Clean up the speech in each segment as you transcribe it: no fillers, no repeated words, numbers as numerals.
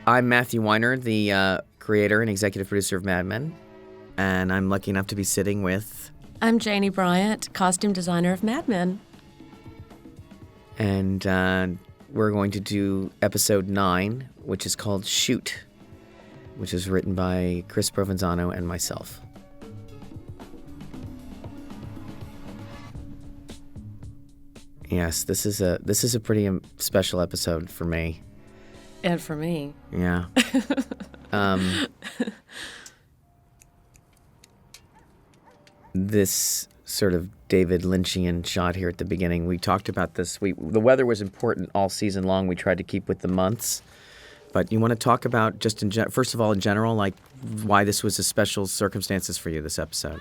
I'm Matthew Weiner, the creator and executive producer of Mad Men, and I'm lucky enough to be sitting with... I'm Janie Bryant, costume designer of Mad Men. And we're going to do episode 9, which is called Shoot, which is written by Chris Provenzano and myself. Yes, this is a pretty special episode for me. And for me. Yeah. This sort of David Lynchian shot here at the beginning, we talked about this. The weather was important all season long. We tried to keep with the months. But you want to talk about just first of all, in general, like why this was a special circumstances for you, this episode?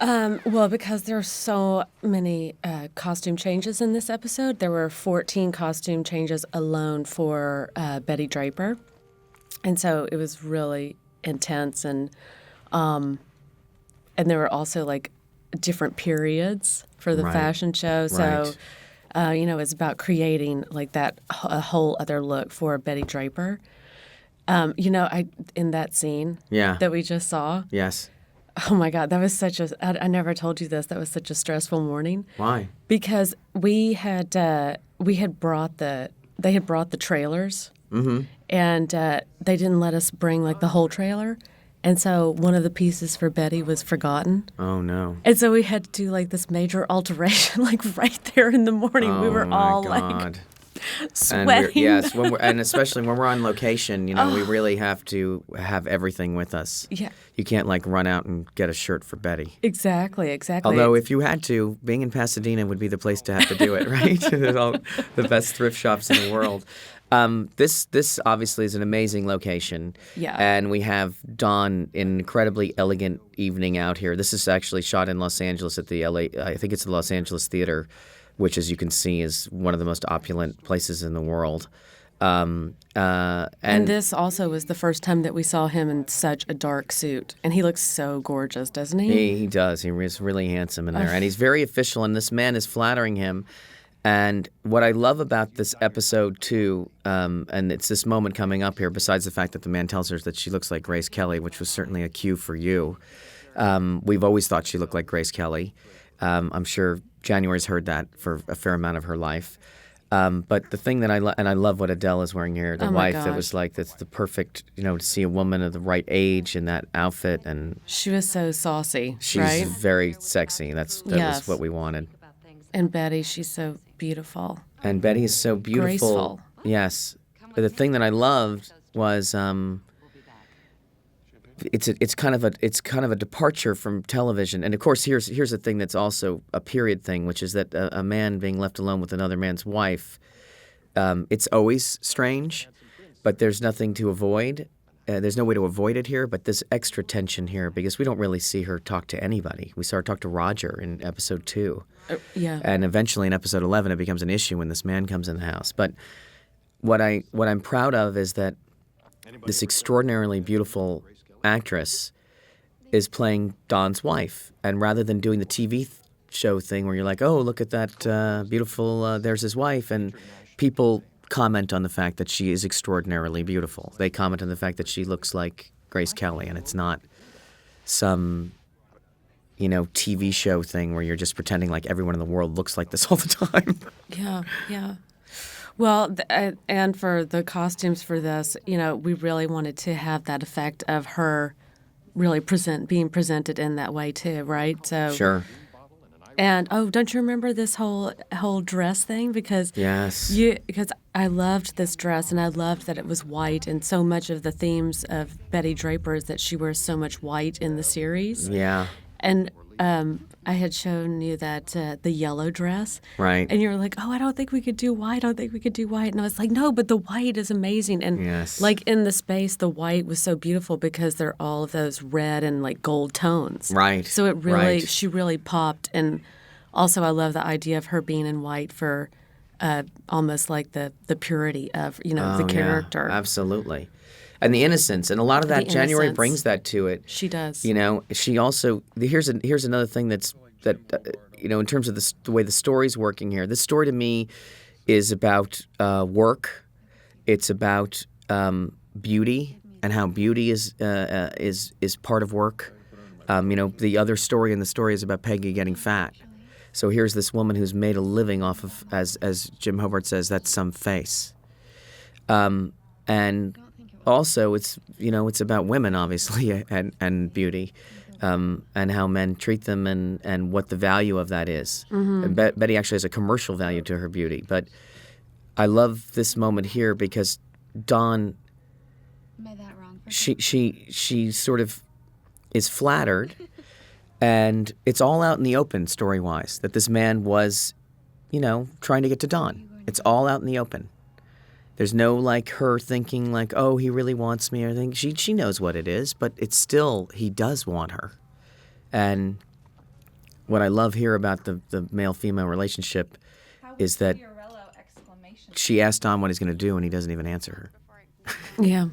Well, because there are so many costume changes in this episode. There were 14 costume changes alone for Betty Draper. And so it was really intense. And there were also, like, different periods for the fashion show. So, it's about creating, like, a whole other look for Betty Draper. In that scene that we just saw. Yes. Oh, my God, that was I never told you this. That was such a stressful morning. Why? Because they had brought the trailers, and they didn't let us bring, like, the whole trailer. And so one of the pieces for Betty was forgotten. Oh, no. And so we had to do, like, this major alteration, like, right there in the morning. Oh, we were all, like, sweating. And especially when we're on location, we really have to have everything with us. Yeah. You can't, like, run out and get a shirt for Betty. Exactly. Although if you had to, being in Pasadena would be the place to have to do it, right? The best thrift shops in the world. This obviously is an amazing location. Yeah. And we have Dawn in an incredibly elegant evening out here. This is actually shot in Los Angeles at the I think it's the Los Angeles Theater, which, as you can see, is one of the most opulent places in the world. And this also was the first time that we saw him in such a dark suit. And he looks so gorgeous, doesn't he? He does. He is really handsome in there. And he's very official, and this man is flattering him. And what I love about this episode, too, and it's this moment coming up here, besides the fact that the man tells her that she looks like Grace Kelly, which was certainly a cue for you. We've always thought she looked like Grace Kelly. I'm sure January's heard that for a fair amount of her life. But the thing that I love what Adele is wearing here, the wife that was like, that's the perfect, to see a woman of the right age in that outfit. And she was so saucy, she's very sexy. That was what we wanted. And Betty, she's so beautiful. And Betty is so beautiful. Graceful. Yes. But the thing that I loved was it's kind of a departure from television. And of course, here's the thing that's also a period thing, which is that a man being left alone with another man's wife. It's always strange, but there's nothing to avoid. There's no way to avoid it here, but there's extra tension here because we don't really see her talk to anybody. We saw her talk to Roger in episode 2. And eventually in episode 11 it becomes an issue when this man comes in the house. But what I'm proud of is that this extraordinarily beautiful actress is playing Don's wife. And rather than doing the TV show thing where you're like, oh, look at that beautiful, there's his wife, and people comment on the fact that she is extraordinarily beautiful. They comment on the fact that she looks like Grace Kelly, and it's not some, TV show thing where you're just pretending like everyone in the world looks like this all the time. Yeah. Well, and for the costumes for this, we really wanted to have that effect of her really being presented in that way too, right? So sure. And don't you remember this whole dress thing? Because I loved this dress, and I loved that it was white, and so much of the themes of Betty Draper is that she wears so much white in the series. Yeah. And I had shown you that the yellow dress. Right. And you were like, oh, I don't think we could do white. And I was like, no, but the white is amazing. And like in the space, the white was so beautiful because they're all of those red and like gold tones. Right. So it really, she really popped. And also I love the idea of her being in white for almost like the purity of, the character. Yeah, absolutely. And the innocence, and a lot of that January brings that to it. She does. She also here's another thing that in terms of the way the story's working here. This story to me is about work. It's about beauty and how beauty is part of work. The other story in the story is about Peggy getting fat. So here's this woman who's made a living off of, as Jim Hobart says, that's some face. And also it's about women, obviously, and beauty, and how men treat them and what the value of that is. Mm-hmm. And Betty actually has a commercial value to her beauty. But I love this moment here because Dawn, she sort of is flattered, and it's all out in the open story-wise that this man was, trying to get to Dawn. It's all out in the open. There's no her thinking oh, he really wants me or anything. She knows what it is, but it's still, he does want her. And what I love here about the male-female relationship is that she asked Don what he's going to do, and he doesn't even answer her. Yeah.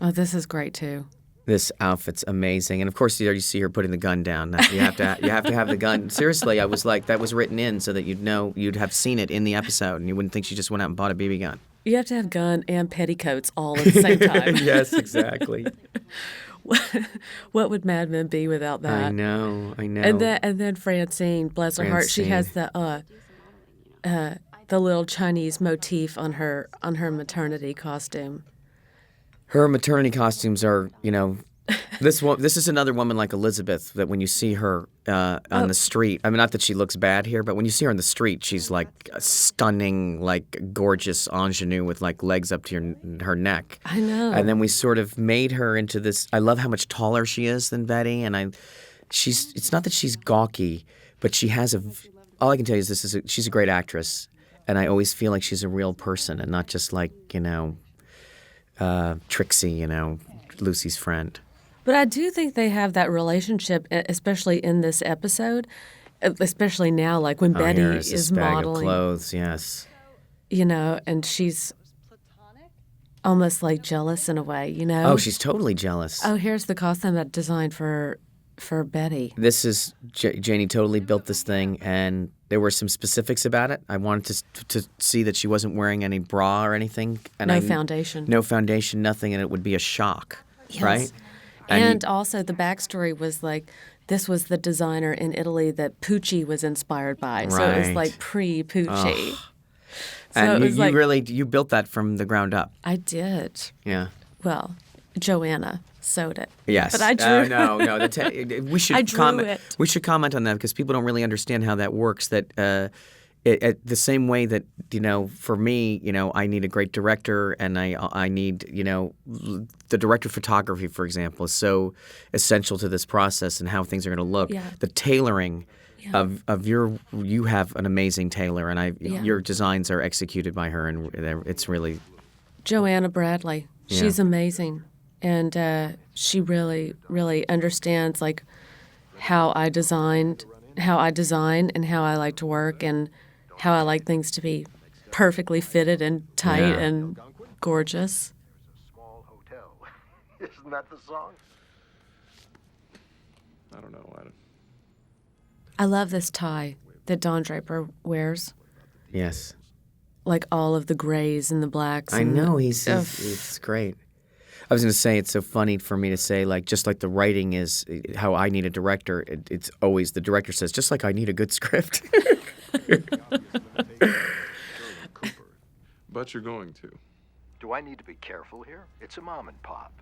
Oh, this is great too. This outfit's amazing, and of course, you see her putting the gun down. You have to have the gun. Seriously, I was like, that was written in so that you'd have seen it in the episode, and you wouldn't think she just went out and bought a BB gun. You have to have gun and petticoats all at the same time. Yes, exactly. What would Mad Men be without that? I know. And then Francine, bless her heart, she has the little Chinese motif on her maternity costume. Her maternity costumes are, this is another woman like Elisabeth that when you see her on the street, I mean, not that she looks bad here, but when you see her on the street, she's like a stunning, gorgeous ingenue with legs up to her neck. I know. And then we sort of made her into this. I love how much taller she is than Betty, and it's not that she's gawky, but she has all I can tell you is she's a great actress, and I always feel like she's a real person and not just Trixie, Lucy's friend. But I do think they have that relationship, especially in this episode, especially now, when Betty is modeling. Bag of clothes, yes. And she's almost jealous in a way, Oh, she's totally jealous. Oh, here's the costume that designed for Betty. This is Janie totally built this thing, and there were some specifics about it. I wanted to see that she wasn't wearing any bra or anything. And foundation. No foundation, nothing, and it would be a shock, yes. Right? And also the backstory was this was the designer in Italy that Pucci was inspired by. Right. So it was pre-Pucci. Oh. And you built that from the ground up. I did. Yeah. Well, Joanna sewed it. Yes. But I drew no. We should comment. It. We should comment on that because people don't really understand how that works. That the same way that for me, I need a great director, and I need the director of photography, for example, is so essential to this process and how things are going to look. Yeah. The tailoring of you have an amazing tailor, and your designs are executed by her, and it's really Joanna Bradley. Yeah. She's amazing. And she really, really understands how I design and how I like to work and how I like things to be perfectly fitted and tight and gorgeous. There's a small hotel. Isn't that the song? I don't know. I love this tie that Don Draper wears. Yes. All of the grays and the blacks. I know. It's great. I was going to say, it's so funny for me to say, just like the writing is how I need a director, it's always the director says, just like I need a good script. But you're going to. Do I need to be careful here? It's a mom and pop.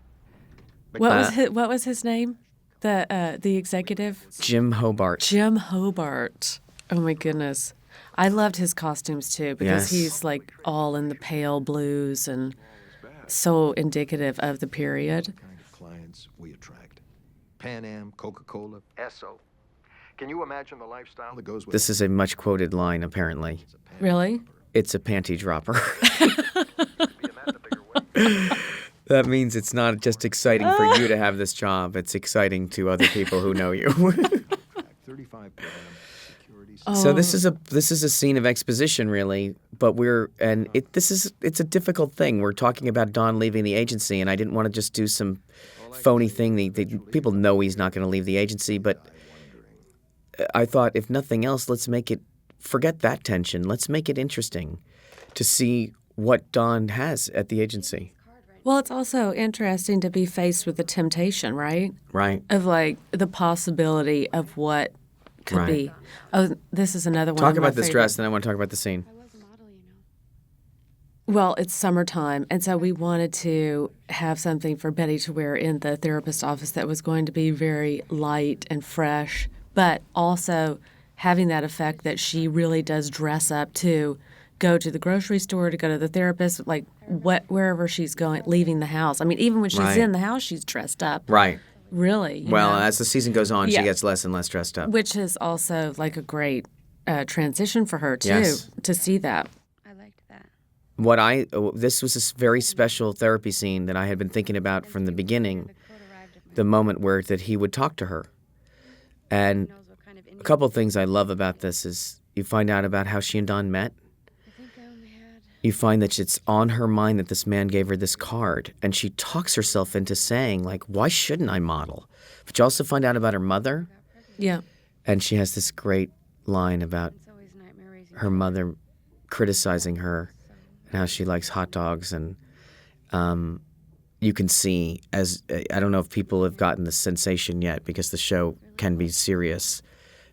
What was his name? The executive? Jim Hobart. Jim Hobart. Oh, my goodness. I loved his costumes, too, because he's, all in the pale blues and so indicative of the period. The kind of clients we attract. Pan Am, Coca-Cola, Esso. Can you imagine the lifestyle that goes with This is a much quoted line, apparently. Really? It's a panty dropper. That means it's not just exciting for you to have this job. It's exciting to other people who know you. 35 per annum. So this is a scene of exposition, really, but it's a difficult thing. We're talking about Don leaving the agency, and I didn't want to just do some phony thing. People know he's not going to leave the agency, but I thought, if nothing else, let's make it forget that tension. Let's make it interesting to see what Dawn has at the agency. Well, it's also interesting to be faced with the temptation, right? Right. Of like the possibility of what could be. Oh, this is another one. Talk about this dress, then I want to talk about the scene. Well, it's summertime, and so we wanted to have something for Betty to wear in the therapist's office that was going to be very light and fresh, but also having that effect that she really does dress up to go to the grocery store, to go to the therapist, like wherever she's going, leaving the house. I mean, even when she's in the house, she's dressed up. Right. Really. Well, as the season goes on, she gets less and less dressed up. Which is also like a great transition for her, too, to see that. This was a very special therapy scene that I had been thinking about from the beginning, the moment that he would talk to her. And a couple of things I love about this is you find out about how she and Don met. You find that it's on her mind that this man gave her this card, and she talks herself into saying, like, why shouldn't I model? But you also find out about her mother. Yeah. And she has this great line about her mother criticizing her and how she likes hot dogs. And you can see, I don't know if people have gotten the sensation yet, because the show can be serious,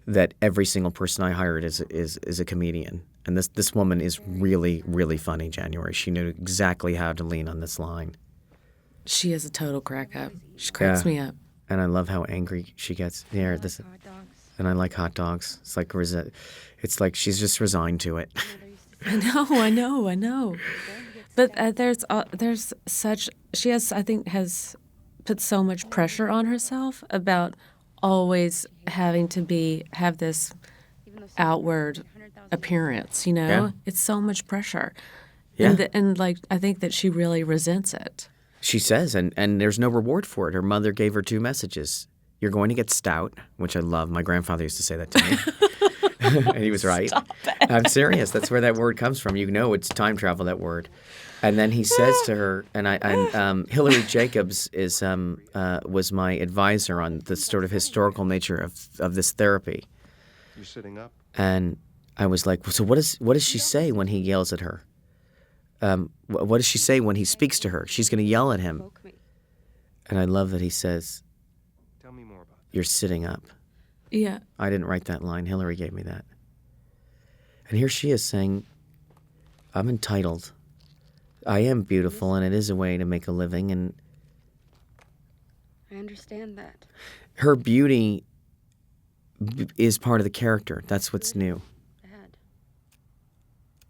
that every single person I hired is a comedian. And this woman is really, really funny, January. She knew exactly how to lean on this line. She is a total crack up. She cracks me up. And I love how angry she gets. Yeah, and I like hot dogs. It's like she's just resigned to it. I know. But there's such, she has put so much pressure on herself about always having to have this outward appearance, you know? Yeah. It's so much pressure. Yeah. And I think that she really resents it. She says, and there's no reward for it. Her mother gave her 2 messages. You're going to get stout, which I love. My grandfather used to say that to me. And he was right. I'm serious. That's where that word comes from. You know it's time travel, that word. And then he says to her, and Hillary Jacobs was my advisor on the sort of historical nature of this therapy. You're sitting up? And I was like, so what does she say when he yells at her? What does she say when he speaks to her? She's going to yell at him. And I love that he says, tell me more about you're sitting up. Yeah. I didn't write that line. Hillary gave me that. And here she is saying, I'm entitled. I am beautiful, and it is a way to make a living. And I understand that. Her beauty is part of the character. That's what's new.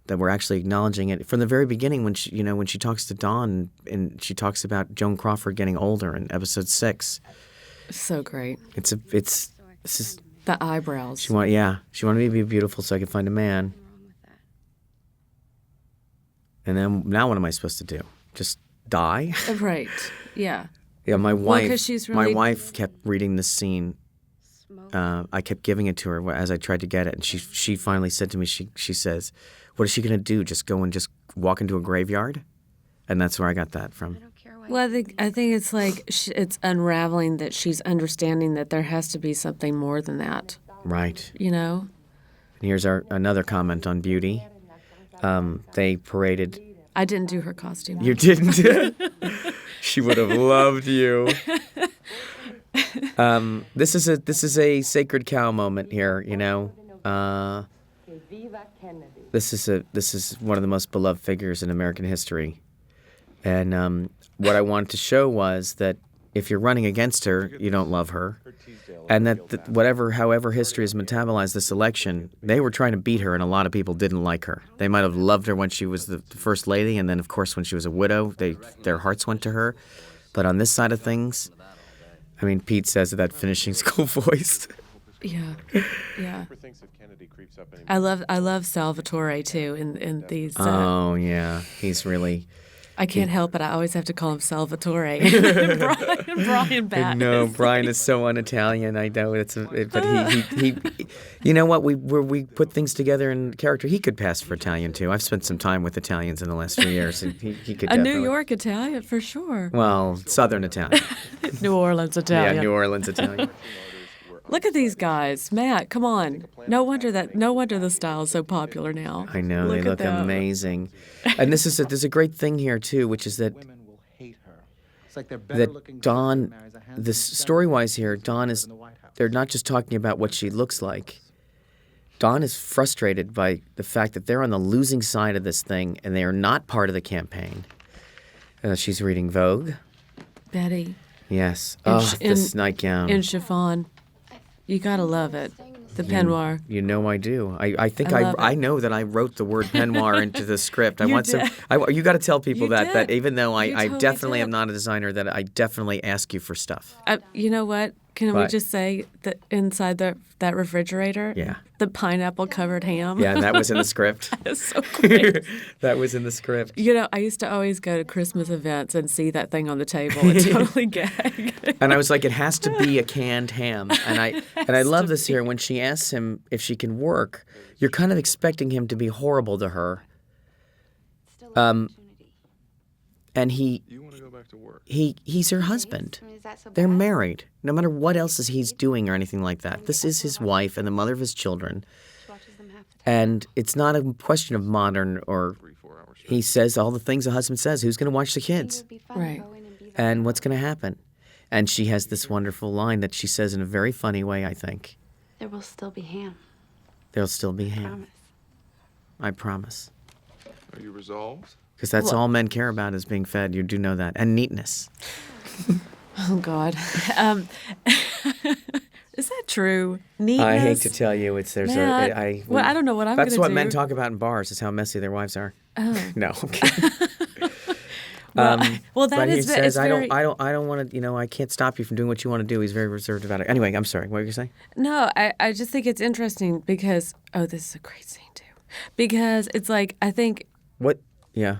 That we're actually acknowledging it from the very beginning when she talks to Dawn and she talks about Joan Crawford getting older in episode 6. So great. It's just the eyebrows. She wanted me to be beautiful so I could find a man. And then now what am I supposed to do? Just die? Right. Yeah. Yeah. My wife. 'cause she's really... My wife kept reading this scene. I kept giving it to her as I tried to get it, and she finally said to me, she says, "What is she going to do? Just go and just walk into a graveyard?" And that's where I got that from. Well, I think it's like it's unraveling that she's understanding that there has to be something more than that. Right. You know? And here's another comment on beauty. They paraded... I didn't do her costume. You didn't? She would have loved you. This is a sacred cow moment here, you know. This is one of the most beloved figures in American history. And what I wanted to show was that if you're running against her, you don't love her. And that however history has metabolized this election, they were trying to beat her, and a lot of people didn't like her. They might have loved her when she was the first lady, and then, of course, when she was a widow, their hearts went to her. But on this side of things, I mean, Pete says that finishing school voice. Yeah. I love Salvatore too in these. Oh yeah, he's really. I can't help it. I always have to call him Salvatore. Brian Batt. No, Bryan is so un-Italian. I know but he you know what? We put things together in character. He could pass for Italian too. I've spent some time with Italians in the last few years, and he could. A New York Italian for sure. Well, Southern Italian. New Orleans Italian. Yeah, New Orleans Italian. Look at these guys. Matt, come on. No wonder the style is so popular now. I know, they look amazing. And there's a great thing here, too, which is that Dawn, this story-wise here, they're not just talking about what she looks like. Dawn is frustrated by the fact that they're on the losing side of this thing and they are not part of the campaign. She's reading Vogue. Betty. Yes. This nightgown. In chiffon. You gotta love it. The peignoir. You know I do. I think I know that I wrote the word peignoir into the script. You got to tell people that even though I definitely am not a designer, that I definitely ask you for stuff. You know what? Can we just say that inside that refrigerator, the pineapple-covered ham? Yeah, that was in the script. That's so great. That was in the script. You know, I used to always go to Christmas events and see that thing on the table and totally gag. And I was like, it has to be a canned ham. And I love this here. When she asks him if she can work, you're kind of expecting him to be horrible to her. And he's her husband. They're married. No matter what else he's doing or anything like that. This is his wife and the mother of his children. And it's not a question of modern or he says all the things a husband says. Who's going to watch the kids? Right. And what's going to happen? And she has this wonderful line that she says in a very funny way, I think. There will still be ham. There'll still be ham. I promise. Are you resolved? Because that's all men care about is being fed. You do know that. And neatness. Oh, God. Is that true? Neatness? I hate to tell you. I don't know what I'm going to do. That's what men talk about in bars, is how messy their wives are. Oh. No, I'm kidding. Well, that but is he says, very... I don't want to, I can't stop you from doing what you want to do. He's very reserved about it. Anyway, I'm sorry. What were you saying? No, I just think it's interesting because, this is a great scene, too. Because it's like, I think... What? Yeah.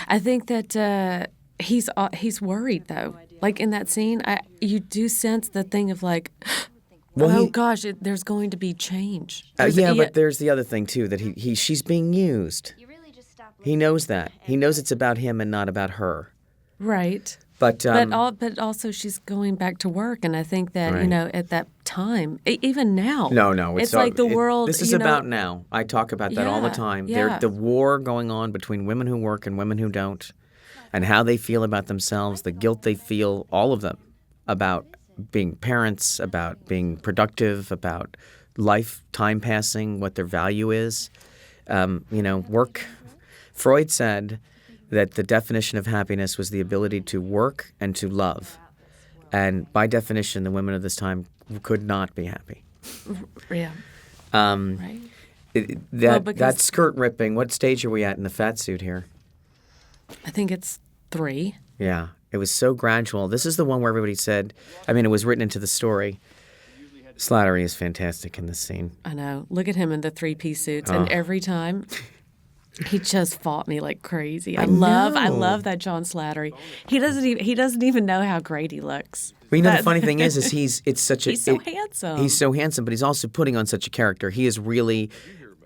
I think that he's worried, though. Like, in that scene, you do sense the thing of, like, gosh, there's going to be change. But there's the other thing, too, that she's being used. He knows that. He knows it's about him and not about her. Right. But also she's going back to work, and I think that, at that time, even now. No. It's like the world. This is about now. I talk about that all the time. Yeah. The war going on between women who work and women who don't, and how they feel about themselves, the guilt they feel, all of them, about being parents, about being productive, about life, time passing, what their value is. Work. Freud said that the definition of happiness was the ability to work and to love. And by definition, the women of this time could not be happy. Yeah. Right. That skirt ripping, what stage are we at in the fat suit here? I think it's 3. Yeah. It was so gradual. This is the one where everybody said, it was written into the story. Slattery is fantastic in this scene. I know. Look at him in the 3-piece suits. And every time... He just fought me like crazy. I love that John Slattery. He doesn't even know how great he looks. Well, the funny thing is he's so handsome. He's so handsome, but he's also putting on such a character. He is really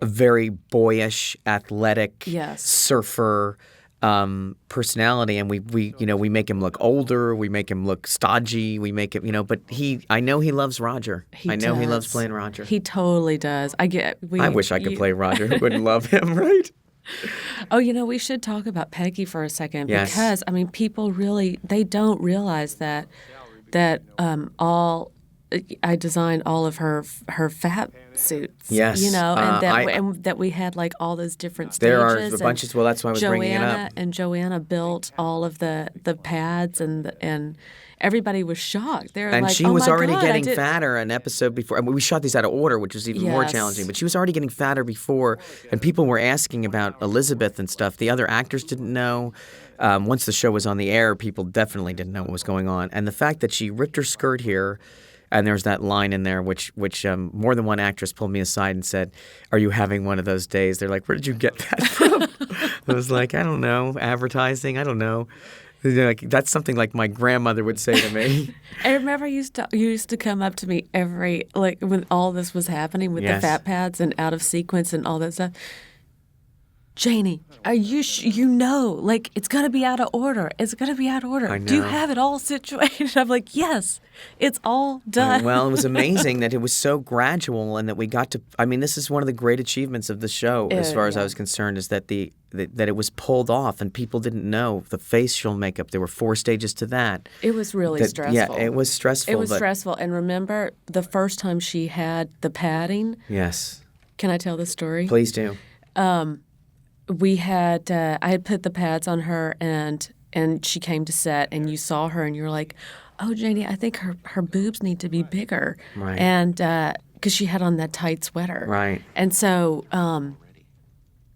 a very boyish, athletic, surfer personality, and we make him look older. We make him look stodgy. We make him, but I know he loves Roger. He loves playing Roger. He totally does. I wish I could play Roger. Who wouldn't love him, right? Oh, we should talk about Peggy for a second because people really they don't realize that I designed all of her fat suits. Yes, and that we had like all those different stages. There are a bunch. Well, that's why I was bringing it up. And Joanna built all of the pads and. Everybody was shocked. They were and like, she oh was my already God, getting fatter an episode before. We shot these out of order, which was even more challenging. But she was already getting fatter before, and people were asking about Elisabeth and stuff. The other actors didn't know. Once the show was on the air, people definitely didn't know what was going on. And the fact that she ripped her skirt here, and there's that line in there, which more than one actress pulled me aside and said, "Are you having one of those days?" They're like, "Where did you get that from?" I was like, "I don't know, advertising. I don't know." That's something like my grandmother would say to me. I remember you used to come up to me when all this was happening with the fat pads and out of sequence and all that stuff. Janie, are you you know, like, it's going to be out of order. It's going to be out of order. I know. Do you have it all situated? I'm like, yes, it's all done. Well, it was amazing that it was so gradual and that we got to, I mean, this is one of the great achievements of the show, as far as I was concerned, is that that it was pulled off and people didn't know the facial makeup. There were 4 stages to that. It was really stressful. Yeah, it was stressful. It was stressful. And remember, the first time she had the padding? Yes. Can I tell the story? Please do. We had I had put the pads on her, and she came to set, and you saw her, and you're like, oh, Janie, I think her boobs need to be bigger. Right. And because she had on that tight sweater. Right. And so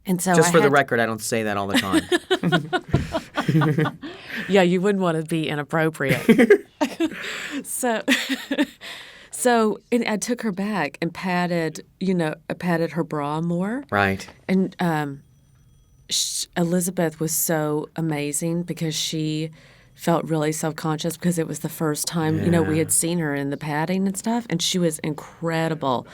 Just for the record, I don't say that all the time. Yeah, you wouldn't want to be inappropriate. So I took her back and padded her bra more. Right. And Elisabeth was so amazing because she felt really self-conscious because it was the first time, we had seen her in the padding and stuff, and she was incredible.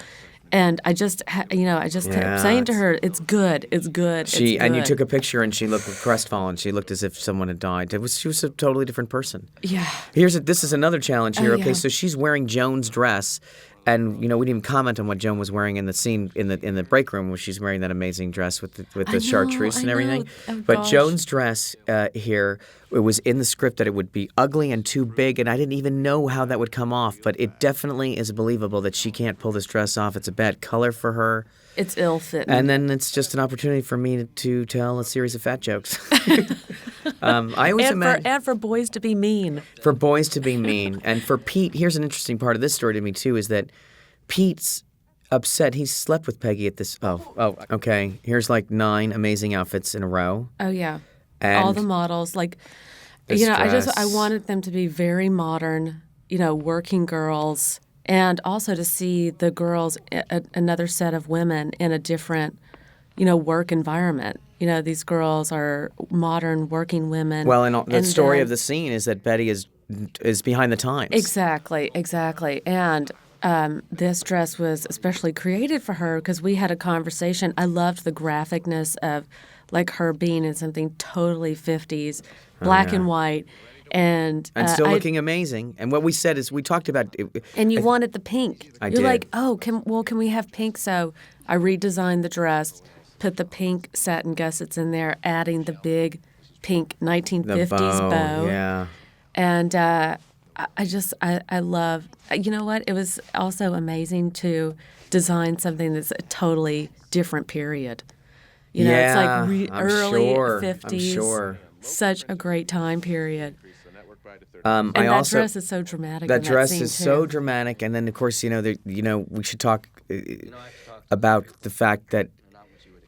And I just kept saying to her, it's good, it's good, it's good. And you took a picture and she looked crestfallen. She looked as if someone had died. She was a totally different person. Yeah. This is another challenge here. Okay, yeah. so she's wearing Joan's dress. And we didn't even comment on what Joan was wearing in the scene in the break room, where she's wearing that amazing dress with the chartreuse and everything. Oh, but gosh. Joan's dress here, it was in the script that it would be ugly and too big, and I didn't even know how that would come off. But it definitely is believable that she can't pull this dress off. It's a bad color for her. It's ill-fitting. And then it's just an opportunity for me to tell a series of fat jokes. I always imagine. And for boys to be mean. For boys to be mean. And for Pete, here's an interesting part of this story to me, too, is that Pete's upset. He slept with Peggy at this. Oh, okay. Here's like 9 amazing outfits in a row. Oh, yeah. And all the models. Like, this dress. I wanted them to be very modern, working girls. And also to see the girls, another set of women in a different, work environment. These girls are modern working women. Well, and the story of the scene is that Betty is behind the times. Exactly. And this dress was especially created for her because we had a conversation. I loved the graphicness of, like, her being in something totally 50s, black and white. And still looking amazing. And what we said is we talked about it. And you wanted the pink. I You're did. like, oh, can we have pink? So I redesigned the dress, put the pink satin gussets in there, adding the big pink 1950s bow. Yeah. And I love, you know what? It was also amazing to design something that's a totally different period. It's like early 50s. I'm sure. Such a great time period. And that dress is so dramatic. That in dress scene is too. so dramatic, and then of course we should talk about the fact that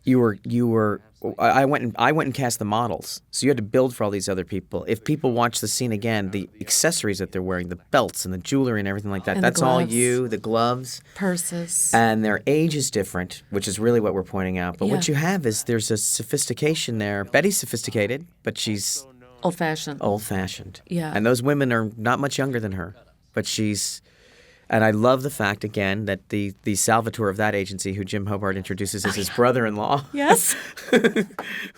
you were. I went and cast the models, so you had to build for all these other people. If people watch the scene again, the accessories that they're wearing, the belts and the jewelry and everything like that, And that's the all gloves. you. The gloves, Purses. and their age is different, which is really what we're pointing out. But what you have is there's a sophistication there. Betty's sophisticated, but she's Old-fashioned. old-fashioned. Yeah. And those women are not much younger than her, but she's. And I love the fact, again, that the Salvatore of that agency, who Jim Hobart introduces as his brother-in-law. Yes.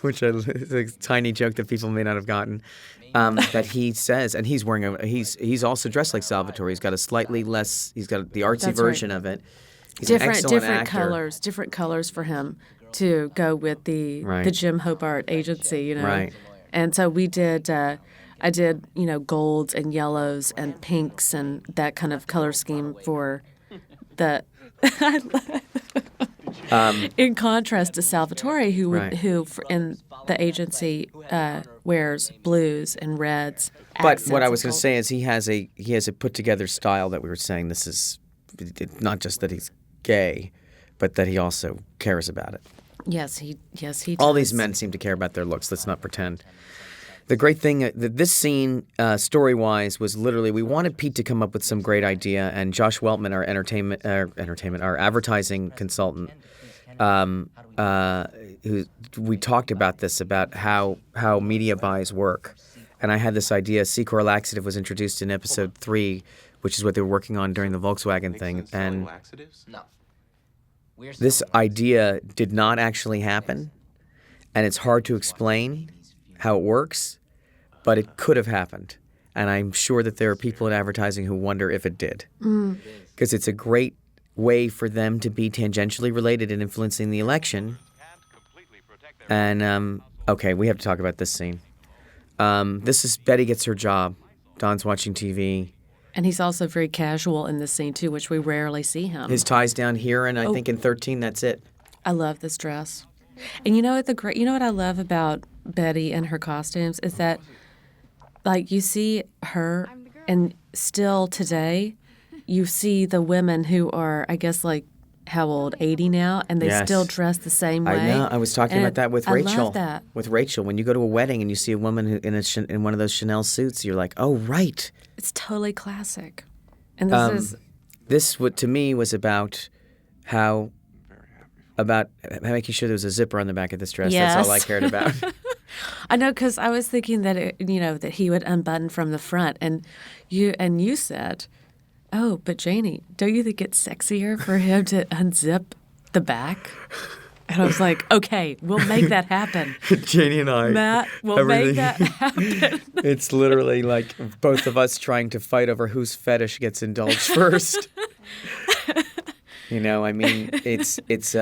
Which is a tiny joke that people may not have gotten. That he says, and he's wearing he's also dressed like Salvatore. He's got a slightly less, he's got the artsy That's version of it. He's an excellent different actor. different colors for him to go with the Jim Hobart agency, Right. And so we did. I did, golds and yellows and pinks and that kind of color scheme for the. In contrast to Salvatore, who in the agency wears blues and reds. But what I was going to say is he has a put together style that we were saying. This is not just that he's gay, but that he also cares about it. Yes, he does. All these men seem to care about their looks. Let's not pretend. The great thing that this scene, story-wise, was literally we wanted Pete to come up with some great idea, and Josh Weltman, our advertising consultant, we talked about this, about how media buys work, and I had this idea. Secor laxative was introduced in episode 3, which is what they were working on during the Volkswagen thing, and this idea did not actually happen. and it's hard to explain how it works, but it could have happened. And I'm sure that there are people in advertising who wonder if it did. Because it's a great way for them to be tangentially related in influencing the election. And, okay, we have to talk about this scene. This is Betty gets her job. Don's watching TV. And he's also very casual in this scene, too, which we rarely see him. His tie's down here, and I think in 13, that's it. I love this dress. And you know what I love about Betty and her costumes is that, like, you see her, and still today, you see the women who are, I guess, like, how old, 80 now, and they still dress the same way. I know. I was talking about that with Rachel. I love that. With Rachel, when you go to a wedding and you see a woman who in one of those Chanel suits, you're like, oh, right. It's totally classic. And this is... This, to me, was about making sure there was a zipper on the back of this dress. Yes. That's all I cared about. I know, because I was thinking that, that he would unbutton from the front. And you said... Oh, but Janie, don't you think it's sexier for him to unzip the back? And I was like, okay, we'll make that happen. Janie and I. Matt, we'll make that happen. It's literally like both of us trying to fight over whose fetish gets indulged first. It's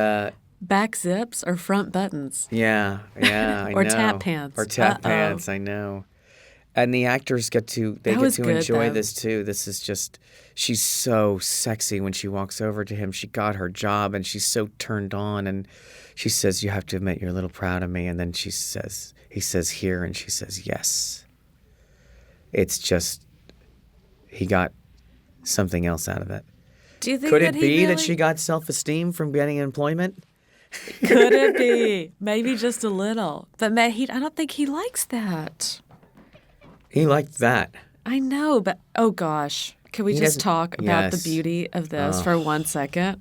back zips or front buttons. Yeah, I or know. tap pants. Or tap pants, I know. And the actors get to enjoy this too. This is just, she's so sexy when she walks over to him. She got her job and she's so turned on, and she says, you have to admit you're a little proud of me. And then he says here, and she says yes. It's just, he got something else out of it. Do you think Could it be that she got self-esteem from getting employment? Could it be? Maybe just a little. But I don't think he likes that. He liked that. I know, but oh gosh. Can we just talk about the beauty of this for 1 second?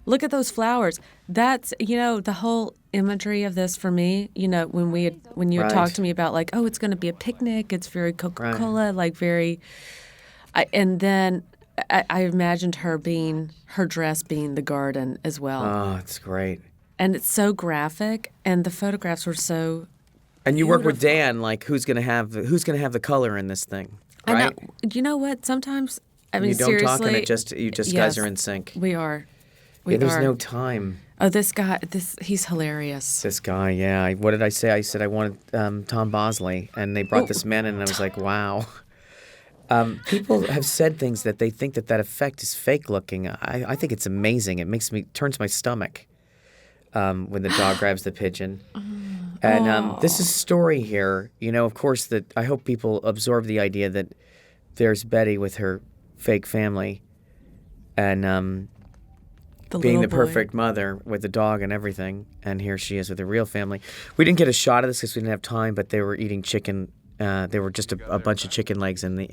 Look at those flowers. That's, the whole imagery of this for me, when you had talked to me about like, oh, it's going to be a picnic. It's very Coca-Cola, like very, and then I imagined her dress being the garden as well. Oh, it's great. And it's so graphic, and the photographs were so And you beautiful. work with Dan, like who's gonna have the color in this thing, right? I know. You know what? Sometimes, I mean, you don't seriously, talk, and you just guys are in sync. We are. There's no time. Oh, this guy, he's hilarious. This guy, yeah. What did I say? I said I wanted Tom Bosley, and they brought this man in, and I was like, wow. People have said things that they think that effect is fake looking. I think it's amazing. It turns my stomach when the dog grabs the pigeon. And this is a story here, of course, that I hope people absorb the idea that there's Betty with her fake family and being the perfect mother with the dog and everything. And here she is with a real family. We didn't get a shot of this because we didn't have time, but they were eating chicken. There were just a bunch of chicken legs in the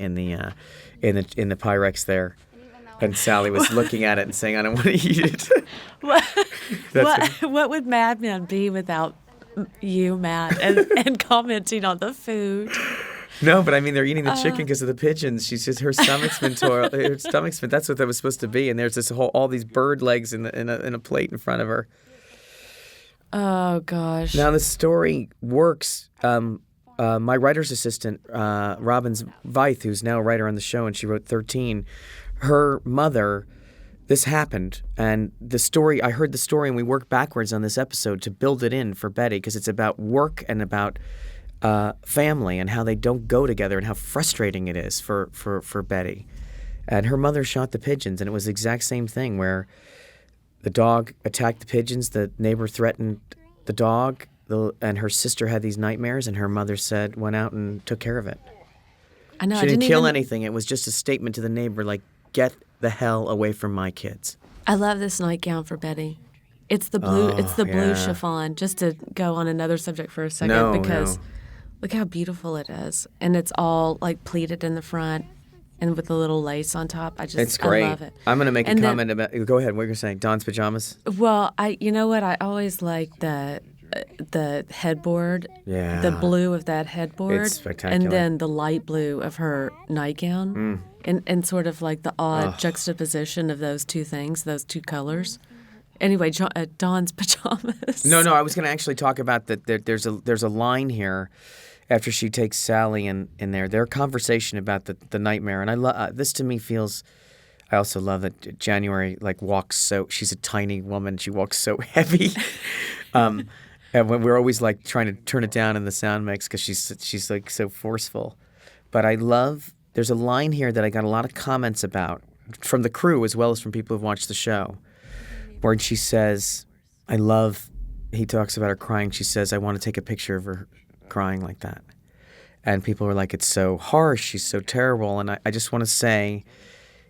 Pyrex there. And Sally was looking at it and saying, I don't want to eat it. What would Mad Men be without you, Matt, and commenting on the food? No, but I mean, they're eating the chicken because of the pigeons. She's just, her stomach's been that's what that was supposed to be. And there's all these bird legs in a plate in front of her. Oh, gosh. Now, the story works. My writer's assistant, Robin Veith, who's now a writer on the show, and she wrote 13, her mother, this happened. And the story, I heard the story, and we worked backwards on this episode to build it in for Betty, because it's about work and about family and how they don't go together and how frustrating it is for Betty. And her mother shot the pigeons, and it was the exact same thing where the dog attacked the pigeons, the neighbor threatened the dog, and her sister had these nightmares, and her mother went out and took care of it. I know. She didn't kill anything. It was just a statement to the neighbor, like, get the hell away from my kids. I love this nightgown for Betty. It's the blue. Blue chiffon. Just to go on another subject for a second, because look how beautiful it is, and it's all like pleated in the front, and with a little lace on top. It's great. I love it. I'm going to make a comment about. Go ahead. What you're saying? Don's pajamas. Well, you know what? I always like the headboard. Yeah. The blue of that headboard. It's spectacular. And then the light blue of her nightgown. And sort of like the odd juxtaposition of those two things, those two colors. Anyway, Dawn's pajamas. No, I was going to actually talk about that. There's a line here after she takes Sally in there. Their conversation about the nightmare, and I love this. To me, feels. I also love that January walks so. She's a tiny woman. She walks so heavy. And when we're always trying to turn it down in the sound mix because she's so forceful. But I love. There's a line here that I got a lot of comments about from the crew as well as from people who've watched the show. Where she says, he talks about her crying. She says, I want to take a picture of her crying like that. And people are like, it's so harsh. She's so terrible. And I just want to say,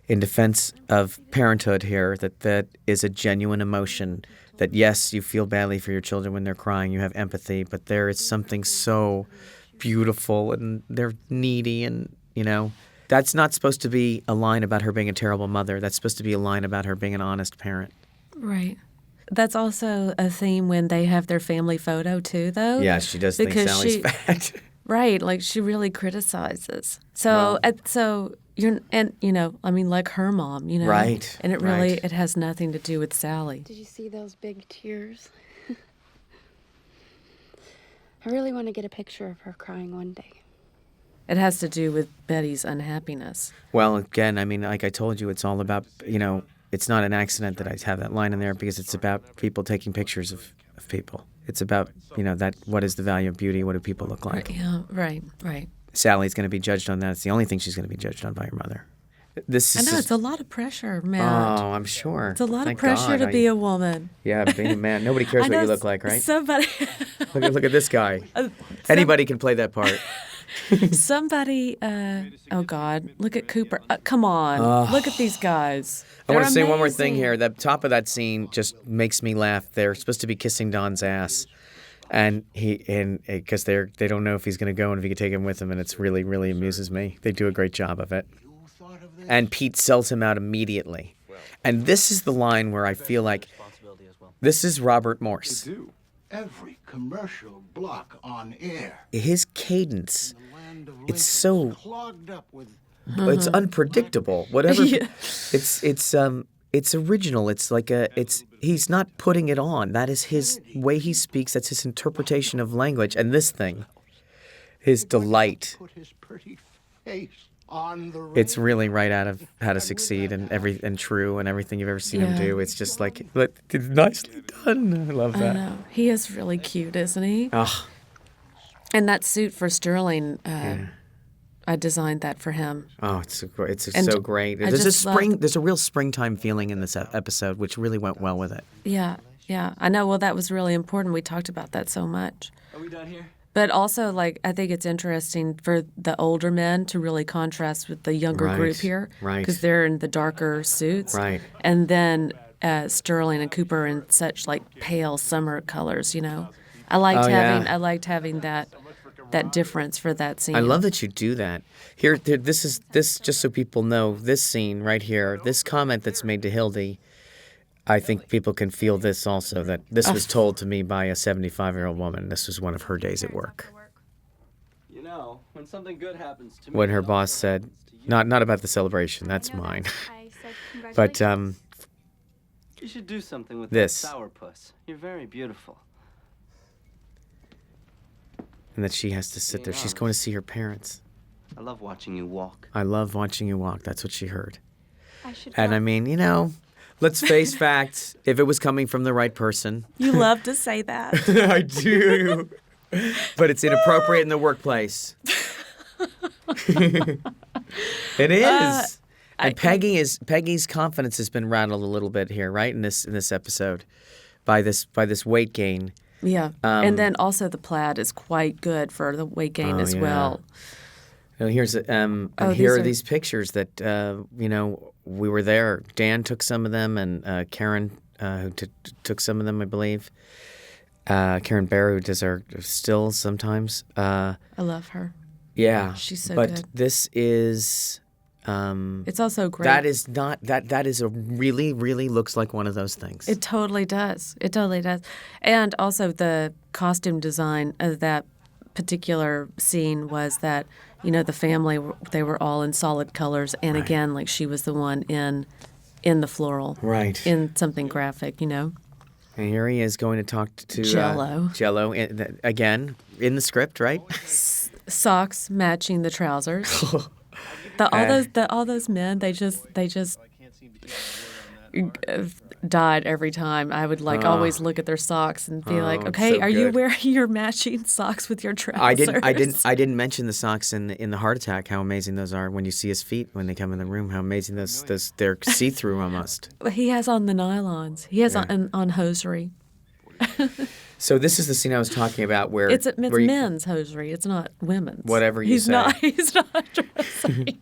in defense of parenthood here, that is a genuine emotion. That, yes, you feel badly for your children when they're crying. You have empathy. But there is something so beautiful and they're needy and, That's not supposed to be a line about her being a terrible mother. That's supposed to be a line about her being an honest parent. Right. That's also a theme when they have their family photo too, though. Yeah, she does think Sally's fat. Right, she really criticizes. So, like her mom, Right. And it has nothing to do with Sally. Did you see those big tears? I really want to get a picture of her crying one day. It has to do with Betty's unhappiness. Well, again, like I told you, it's all about, it's not an accident that I have that line in there because it's about people taking pictures of people. It's about, what is the value of beauty? What do people look like? Yeah, right. Sally's going to be judged on that. It's the only thing she's going to be judged on by her mother. It's a lot of pressure, Matt. Oh, I'm sure. It's a lot of pressure to be a woman. Yeah, being a man. Nobody cares what you look like, right? Somebody. Look at this guy. Anybody can play that part. Somebody, oh God, look at Cooper. Come on, look at these guys. I want to say one more thing here. The top of that scene just makes me laugh. They're supposed to be kissing Don's ass, and because they don't know if he's going to go and if he can take him with him, and it's really, really amuses me. They do a great job of it. And Pete sells him out immediately. And this is the line where I feel like this is Robert Morse. Every commercial block on air. His cadence, it's so clogged up with. It's unpredictable. Whatever. Yeah. It's original. He's not putting it on. That is his way he speaks. That's his interpretation of language. And this thing, his delight. Put his pretty face on the radio. It's really right out of How to Succeed and True and everything you've ever seen him do. It's just it's nicely done. I love that. I know. He is really cute, isn't he? Oh. And that suit for Sterling, I designed that for him. Oh, it's so great. There's a real springtime feeling in this episode, which really went well with it. Yeah. I know. Well, that was really important. We talked about that so much. Are we done here? But also, I think it's interesting for the older men to really contrast with the younger group here. Right. Because they're in the darker suits. Right. And then Sterling and Cooper in such, pale summer colors, I liked having that difference for that scene. I love that you do that. Here, this just so people know, this scene right here, this comment that's made to Hildy, I think people can feel this also, that this was told to me by a 75-year-old woman. This was one of her days at work. When something good happens to me... When her boss said, not about the celebration, that's mine. But, you should do something with this. That sourpuss. You're very beautiful. And that she has to sit there. She's going to see her parents. I love watching you walk. I love watching you walk. That's what she heard. And I mean, let's face facts. If it was coming from the right person. You love to say that. I do. But it's inappropriate in the workplace. It is. And Peggy's confidence has been rattled a little bit here, right? In this episode, by this weight gain. Yeah. And then also the plaid is quite good for the weight gain as well. Here's here are these pictures that we were there. Dan took some of them, and Karen who took some of them, I believe. Karen Barrow, who does our stills sometimes. I love her. Yeah, she's so good. But this is. It's also great. That is not that is a really looks like one of those things. It totally does. And also the costume design of that particular scene was that the family, they were all in solid colors, and again, she was the one in the floral, right, in something graphic, And here he is going to talk to Jello. Jello again in the script, right? Socks matching the trousers. All those men, they just died every time. I would always look at their socks and be like, okay, are you wearing your matching socks with your trousers? I didn't mention the socks in the Heart Attack. How amazing those are when you see his feet when they come in the room. How amazing they're see-through almost. He has on the nylons. He has on hosiery. So this is the scene I was talking about where it's men's hosiery. It's not women's. Whatever you say. He's not dressing.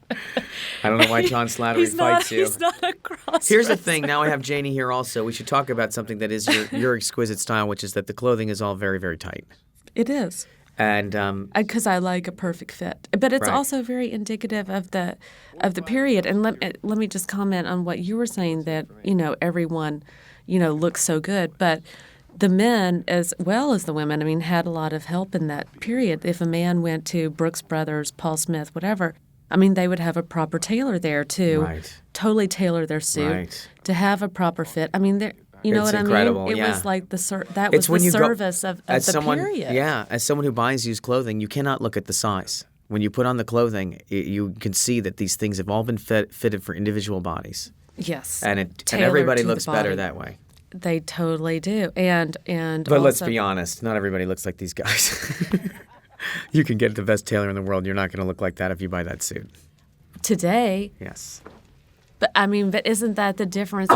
I don't know why John Slattery fights you. He's not a cross. Here's the thing. Now I have Janie here also. We should talk about something that is your exquisite style, which is that the clothing is all very, very tight. It is. And because I like a perfect fit, but it's also very indicative of the period. And let me just comment on what you were saying, that everyone looks so good, but the men as well as the women, I mean, had a lot of help in that period. If a man went to Brooks Brothers, Paul Smith, whatever, I mean, they would have a proper tailor there to totally tailor their suit to have a proper fit. I mean, you know what I mean? It was like the service of the period. Yeah, as someone who buys used clothing, you cannot look at the size. When you put on the clothing, you can see that these things have all been fitted for individual bodies. Yes, and everybody looks better that way. They totally do, and but also, let's be honest, not everybody looks like these guys. You can get the best tailor in the world. You're not going to look like that if you buy that suit. Today. Yes. But isn't that the difference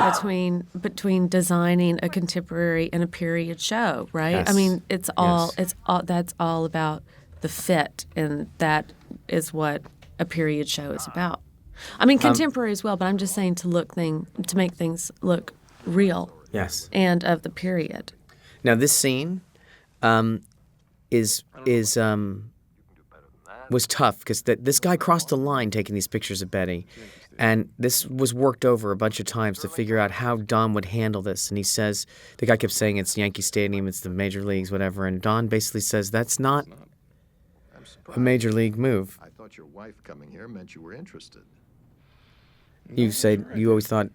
between designing a contemporary and a period show, right? Yes. I mean, that's all about the fit, and that is what a period show is about. I mean, contemporary as well, but I'm just saying to make things look real. Yes. And of the period. Now this scene was tough because this guy crossed the line taking these pictures of Betty, and this was worked over a bunch of times to figure out how Don would handle this. And he says, the guy kept saying it's Yankee Stadium, it's the major leagues, whatever, and Don basically says that's not a major league move. I thought your wife coming here meant you were interested. You always thought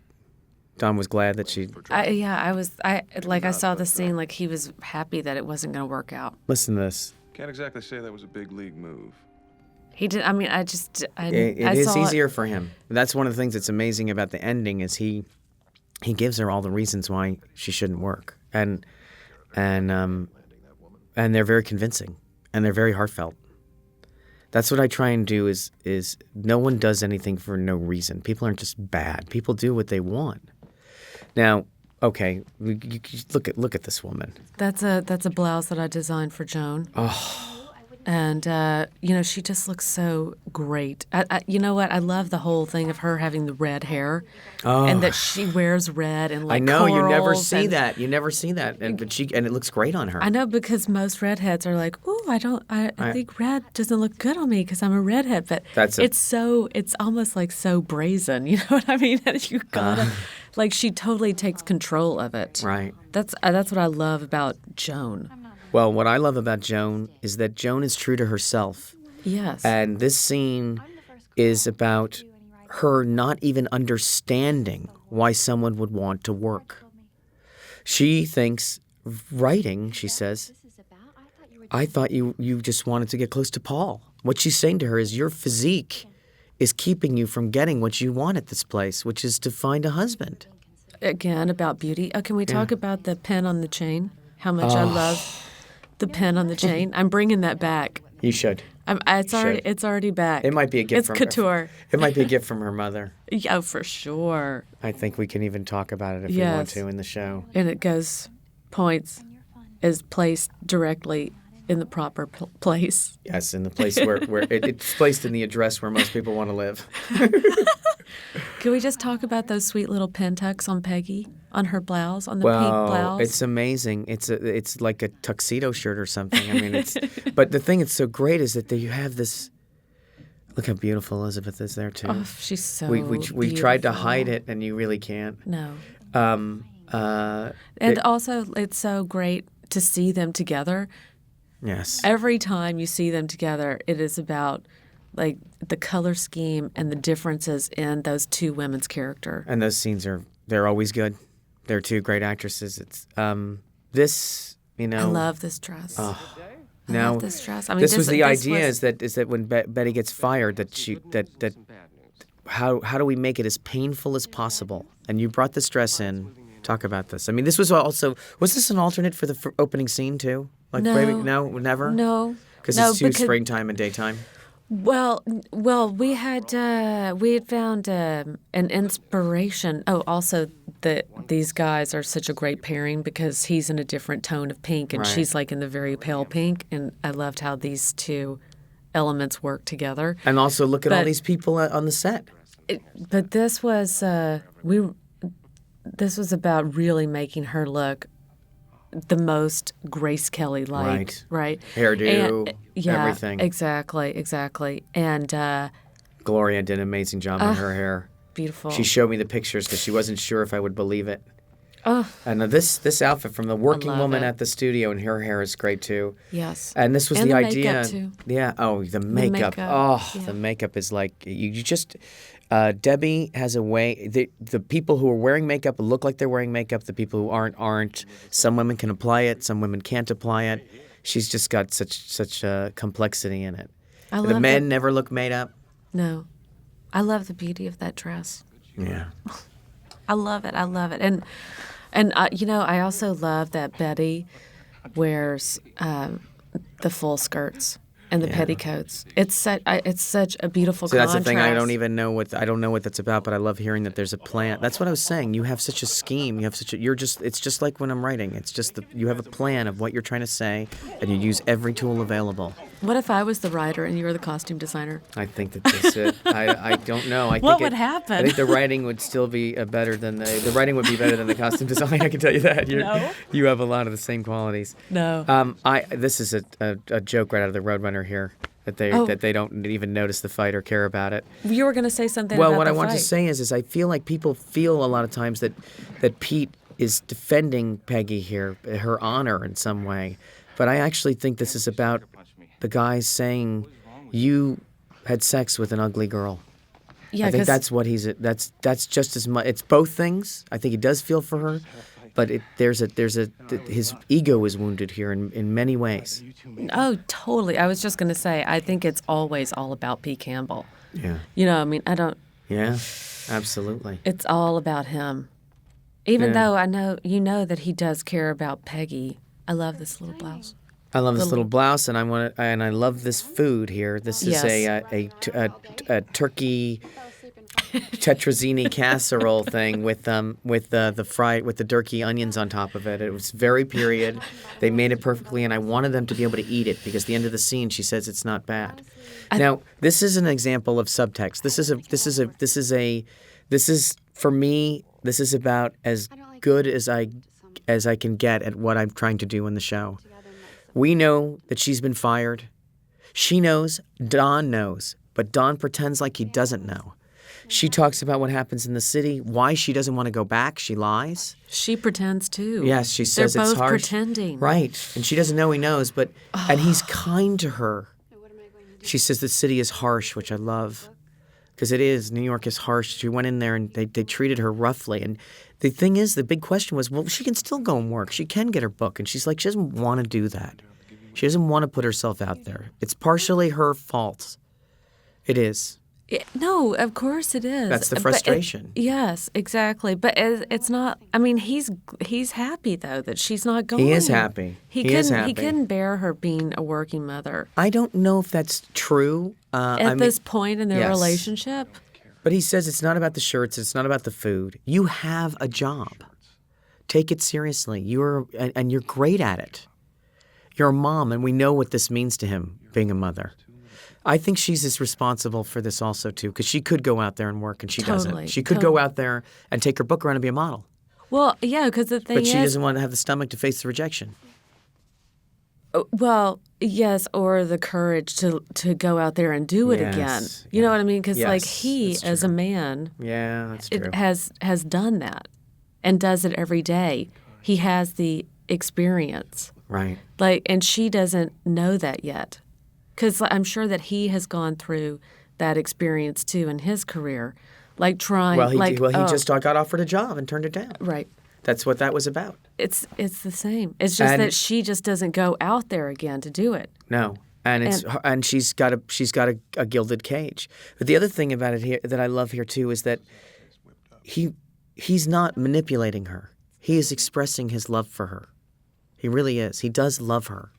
Don was glad that she... I saw the scene, like he was happy that it wasn't going to work out. Listen to this. Can't exactly say that was a big league move. He did. I mean, it is easier for him. That's one of the things that's amazing about the ending is he gives her all the reasons why she shouldn't work, and they're very convincing and they're very heartfelt. That's what I try and do. Is no one does anything for no reason. People aren't just bad. People do what they want. Now, okay, look at this woman. That's a blouse that I designed for Joan. Oh. And, she just looks so great. You know what? I love the whole thing of her having the red hair and that she wears red and I know, you never see that. that. You never see that. And it looks great on her. I know, because most redheads are like, ooh, I think red doesn't look good on me because I'm a redhead. But it's almost like so brazen. You know what I mean? You gotta, she totally takes control of it. Right. That's what I love about Joan. Well, what I love about Joan is that Joan is true to herself. Yes. And this scene is about her not even understanding why someone would want to work. She thinks, writing, she says, I thought you just wanted to get close to Paul. What she's saying to her is your physique is keeping you from getting what you want at this place, which is to find a husband. Again, about beauty. Can we talk about the pin on the chain? How much I love the pin on the chain. I'm bringing that back. You should. It's already back. It might be a gift from couture. It might be a gift from her mother. Yeah, for sure. I think we can even talk about it if we want to in the show. And it points is placed directly in the proper place. Yes, in the place where it's placed in the address where most people want to live. Can we just talk about those sweet little pin tucks on Peggy, on her blouse, on the pink blouse? It's amazing. It's like a tuxedo shirt or something. I mean, but the thing that's so great is that you have this. Look how beautiful Elisabeth is there too. Oh, she's so we tried to hide it, and you really can't. No. Also, it's so great to see them together. Yes. Every time you see them together, it is about the color scheme and the differences in those two women's character. And those scenes they're always good. They're two great actresses. It's this, I love this dress. Oh, I now love this dress. I mean, this was the idea is that when Betty gets fired, that how do we make it as painful as possible? And you brought this dress in. Talk about this. I mean, was this an alternate for the opening scene too? Like no, never. No, because it's too springtime and daytime. Well, we had found an inspiration. Oh, also these guys are such a great pairing because he's in a different tone of pink and she's like in the very pale pink, and I loved how these two elements work together. And also look at all these people on the set. But this was this was about really making her look the most Grace Kelly-like, right? Hairdo, everything. Exactly. And Gloria did an amazing job on her hair. Beautiful. She showed me the pictures because she wasn't sure if I would believe it. Oh. And this outfit from the working woman at the studio, and her hair is great too. Yes. And this was the idea. Makeup too. Yeah. Oh, the makeup. The makeup is like you just. Debbie has a way. The people who are wearing makeup look like they're wearing makeup. The people who aren't. Some women can apply it. Some women can't apply it. She's just got such complexity in it. The men never look made up. No, I love the beauty of that dress. Yeah, I love it. And I also love that Betty wears the full skirts and the petticoats. It's such a beautiful contrast. That's the thing. I don't know what that's about, but I love hearing that there's a plan. That's what I was saying. You have such a scheme. It's just like when I'm writing. It's just you have a plan of what you're trying to say, and you use every tool available. What if I was the writer and you were the costume designer? I think that's it. I don't know. What would happen? I think the writing would still be better than the writing would be better than the costume design. I can tell you that. You have a lot of the same qualities. No. This is a joke right out of the Roadrunner here that they don't even notice the fight or care about it. You were going to say something. Well, about what the I wanted to say is I feel like people feel a lot of times that Pete is defending Peggy here, her honor in some way, but I actually think this is about the guy saying you had sex with an ugly girl. Yeah, I think that's what that's just as much. It's both things. I think he does feel for her, but his ego is wounded here in many ways. Oh, totally. I was just going to say, I think it's always all about Pete Campbell. Yeah. I mean, I don't. Yeah, absolutely. It's all about him. Even though I know that he does care about Peggy. I love this little blouse. I love this little blouse, and I love this food here. This is a turkey tetrazzini casserole thing with the turkey onions on top of it. It was very period. They made it perfectly, and I wanted them to be able to eat it because at the end of the scene she says it's not bad. Now this is an example of subtext. This is for me. This is about as good as I can get at what I'm trying to do in the show. We know that she's been fired. She knows. Don knows. But Don pretends like he doesn't know. She talks about what happens in the city, why she doesn't want to go back. She lies. She pretends too. Yes, she says They're it's both hard. Pretending. Right. And she doesn't know he knows, and he's kind to her. She says the city is harsh, which I love. Because it is. New York is harsh. She went in there and they treated her roughly. And the thing is, the big question was, well, she can still go and work. She can get her book. And she's like, she doesn't want to do that. She doesn't want to put herself out there. It's partially her fault. It is. No, of course it is. That's the frustration. Yes, exactly. But it's not. I mean, he's happy though that she's not going. He is happy. He couldn't bear her being a working mother. I don't know if that's true. At this point in their relationship. But he says it's not about the shirts. It's not about the food. You have a job. Take it seriously. You're great at it. You're a mom, and we know what this means to him, being a mother. I think she's as responsible for this also, too, because she could go out there and work, and she doesn't. She could go out there and take her book around and be a model. Well, yeah, because the thing is... But she doesn't want to have the stomach to face the rejection. Well, yes, or the courage to go out there and do it again. You know what I mean? Because, he, as a man... Yeah, that's true. has done that and does it every day. He has the experience. Right. And she doesn't know that yet. Because I'm sure that he has gone through that experience, too, in his career. Like trying... Well, he just got offered a job and turned it down. Right. That's what that was about. It's the same. It's just that she just doesn't go out there again to do it. No. And she's got a gilded cage. But the other thing about it here that I love here too is that he's not manipulating her. He is expressing his love for her. He really is. He does love her.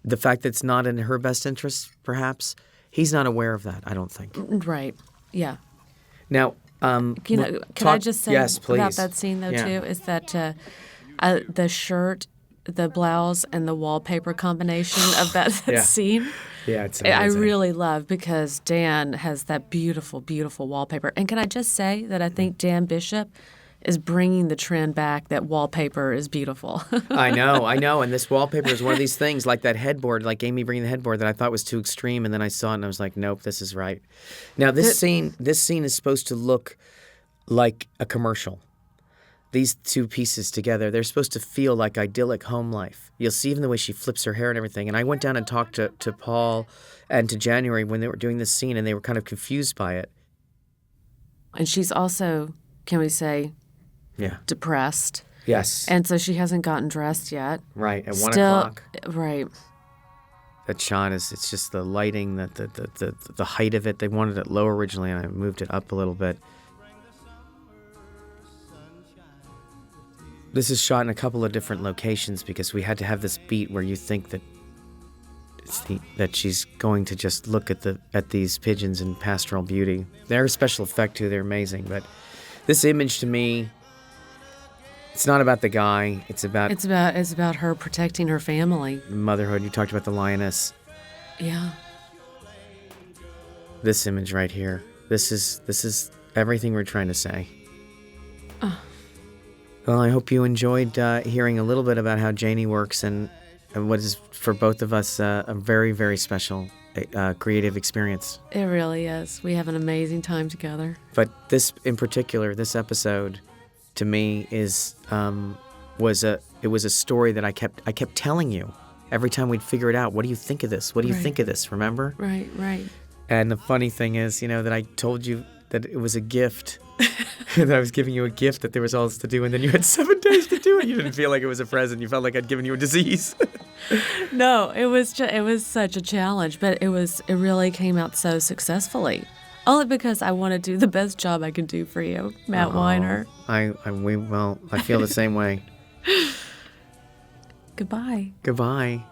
The fact that it's not in her best interest, perhaps, he's not aware of that, I don't think. Right. Yeah. Now, can I just say about that scene, though, too, is that the shirt, the blouse, and the wallpaper combination of that scene, it's amazing. I really love, because Dan has that beautiful, beautiful wallpaper. And can I just say that I think Dan Bishop is bringing the trend back that wallpaper is beautiful. I know. And this wallpaper is one of these things, like that headboard, like Amy bringing the headboard, that I thought was too extreme, and then I saw it and I was like, nope, this is right. Now, this scene is supposed to look like a commercial. These two pieces together, they're supposed to feel like idyllic home life. You'll see even the way she flips her hair and everything. And I went down and talked to Paul and to January when they were doing this scene, and they were kind of confused by it. And she's also, can we say, depressed. Yes. And so she hasn't gotten dressed yet. Right, at 1 o'clock. Right. That shot it's just the lighting, the height of it. They wanted it low originally, and I moved it up a little bit. This is shot in a couple of different locations because we had to have this beat where you think that she's going to just look at these pigeons in pastoral beauty. They're a special effect too. They're amazing. But this image to me, it's not about the guy. It's about her protecting her family. Motherhood. You talked about the lioness. Yeah. This image right here. This is everything we're trying to say. Well, I hope you enjoyed hearing a little bit about how Janie works and what is, for both of us, a very, very special creative experience. It really is. We have an amazing time together. But this, in particular, this episode, to me, was a story that I kept telling you every time we'd figure it out. What do you think of this? What do you think of this? Remember? Right. And the funny thing is, that I told you that it was a gift. That I was giving you a gift, that there was all this to do, and then you had 7 days to do it. You didn't feel like it was a present. You felt like I'd given you a disease. No, it was such a challenge, but it really came out so successfully. Only because I want to do the best job I can do for you, Matt Weiner. I feel the same way. Goodbye. Goodbye.